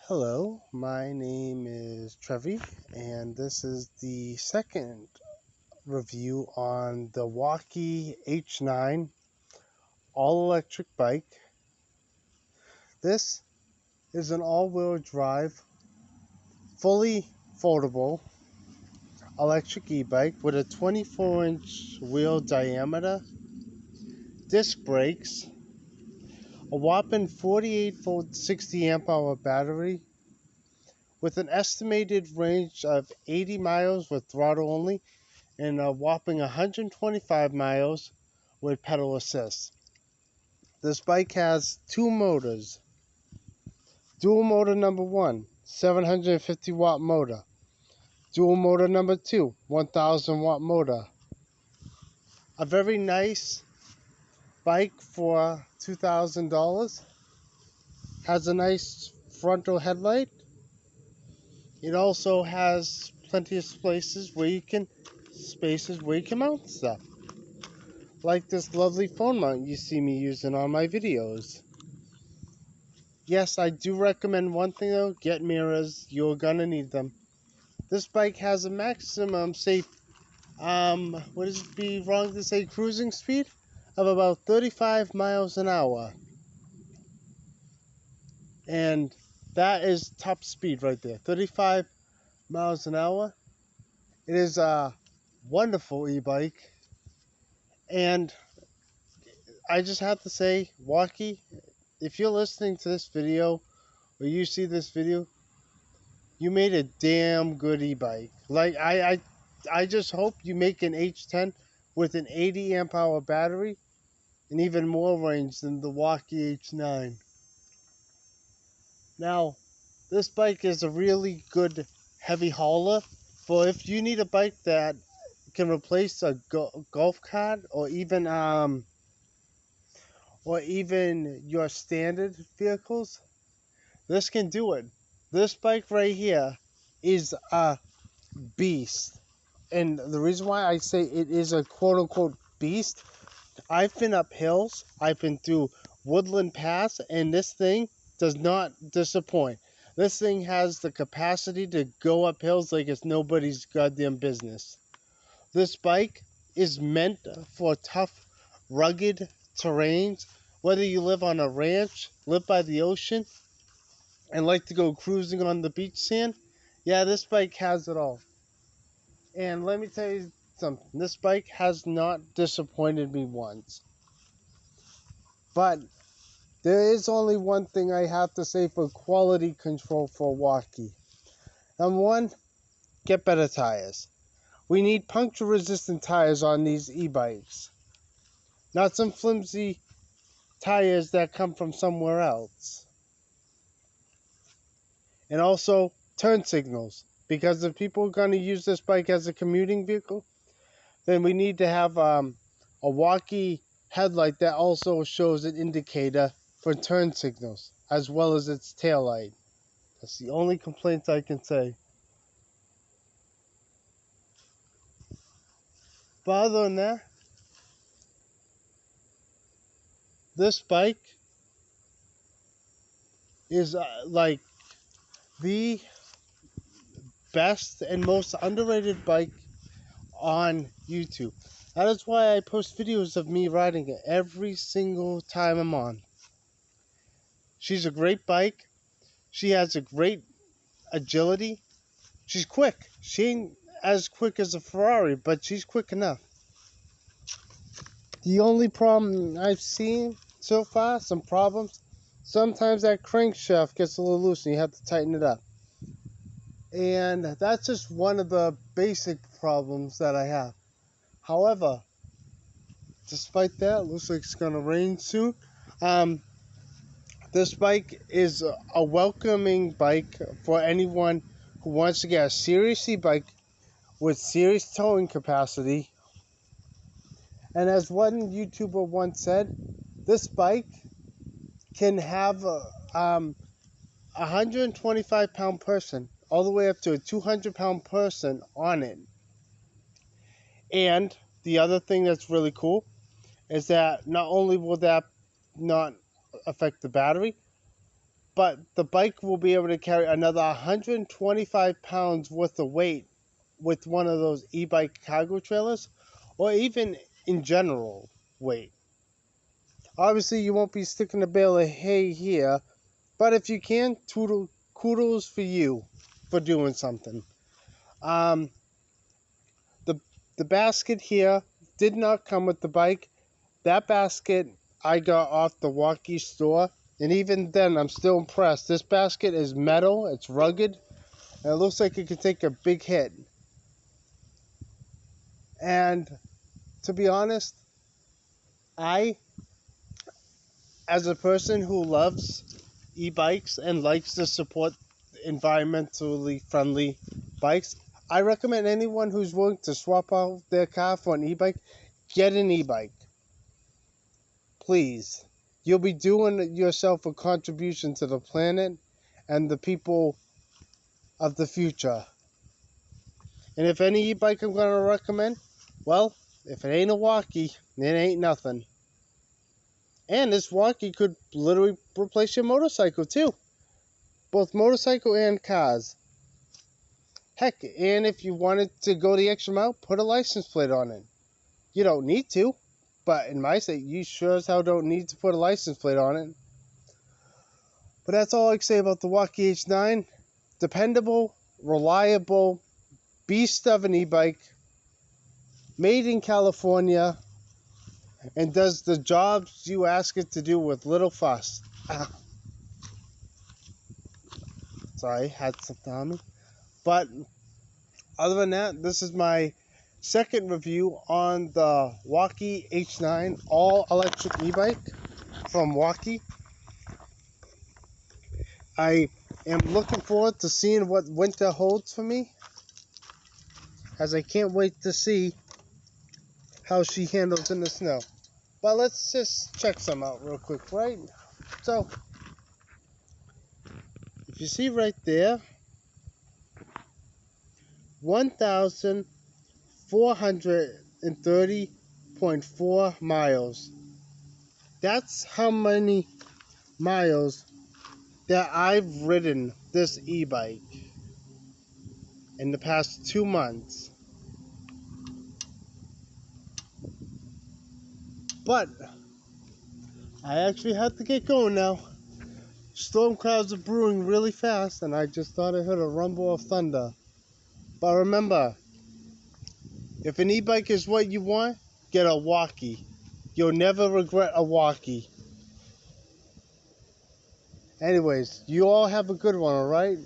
Hello, my name is Trevi, and this is the second review on the wallkee H9 all-electric bike. This is an all-wheel drive, fully foldable electric e-bike with a 24-inch wheel diameter, disc brakes, a whopping 48-volt 60 amp hour battery, with an estimated range of 80 miles with throttle only and a whopping 125 miles with pedal assist. This bike has two motors. Dual motor number 1, 750 watt motor. Dual motor number 2, 1000 watt motor. A very nice bike for $2,000. Has a nice frontal headlight. It also has plenty of spaces where you can mount stuff. Like this lovely phone mount you see me using on my videos. Yes, I do recommend one thing though, get mirrors, you're gonna need them. This bike has a maximum safe, would it be wrong to say cruising speed? Of about 35 miles an hour. And that is top speed right there, 35 miles an hour. It is a wonderful e-bike. And I just have to say, wallkee, if you're listening to this video, or you see this video, you made a damn good e-bike. Like, I just hope you make an H10 with an 80 amp hour battery and even more range than the wallkee H9. Now, this bike is a really good heavy hauler for if you need a bike that can replace a golf cart or even your standard vehicles. This can do it. This bike right here is a beast. And the reason why I say it is a quote-unquote beast, I've been up hills, I've been through Woodland Pass, and this thing does not disappoint. This thing has the capacity to go up hills like it's nobody's goddamn business. This bike is meant for tough, rugged terrains, whether you live on a ranch, live by the ocean, and like to go cruising on the beach sand. Yeah, this bike has it all. And let me tell you something, this bike has not disappointed me once. But there is only one thing I have to say for quality control for wallkee. Number one, get better tires. We need puncture resistant tires on these e-bikes. Not some flimsy tires that come from somewhere else. And also, turn signals. Because if people are going to use this bike as a commuting vehicle, then we need to have a wallkee headlight that also shows an indicator for turn signals, as well as its tail light. That's the only complaint I can say. But other than that, this bike is like the best and most underrated bike on YouTube. That is why I post videos of me riding it every single time I'm on. She's a great bike. She has a great agility. She's quick. She ain't as quick as a Ferrari, but she's quick enough. The only problem I've seen so far, some problems, sometimes that crankshaft gets a little loose and you have to tighten it up. And that's just one of the basic problems that I have. However, despite that, it looks like it's going to rain soon. This bike is a welcoming bike for anyone who wants to get a serious e-bike with serious towing capacity. And as one YouTuber once said, this bike can have a 125-pound person all the way up to a 200-pound person on it. And the other thing that's really cool is that not only will that not affect the battery, but the bike will be able to carry another 125 pounds worth of weight with one of those e-bike cargo trailers, or even in general weight. Obviously, you won't be sticking a bale of hay here, but if you can, kudos for you for doing something. Um, the the basket here did not come with the bike. That basket I got off the wallkee store, and even then, I'm still impressed. This basket is metal, it's rugged, and it looks like it could take a big hit. And to be honest, I, as a person who loves e-bikes and likes to support environmentally friendly bikes, I recommend anyone who's willing to swap out their car for an e-bike, get an e-bike. Please. You'll be doing yourself a contribution to the planet and the people of the future. And if any e-bike I'm going to recommend, well, if it ain't a wallkee, it ain't nothing. And this wallkee could literally replace your motorcycle too. Both motorcycle and cars. Heck, and if you wanted to go the extra mile, put a license plate on it. You don't need to, but in my state, you sure as hell don't need to put a license plate on it. But that's all I can say about the wallkee H9. Dependable, reliable, beast of an e-bike, made in California, and does the jobs you ask it to do with little fuss. Sorry, had something on me. But other than that, this is my second review on the wallkee H9 all-electric e-bike from wallkee. I am looking forward to seeing what winter holds for me, as I can't wait to see how she handles in the snow. But let's just check some out real quick, right? So, if you see right there, 1,430.4 miles. That's how many miles that I've ridden this e-bike in the past 2 months. But I actually have to get going now. Storm clouds are brewing really fast, and I just thought I heard a rumble of thunder. But remember, if an e-bike is what you want, get a wallkee. You'll never regret a wallkee. Anyways, you all have a good one, alright?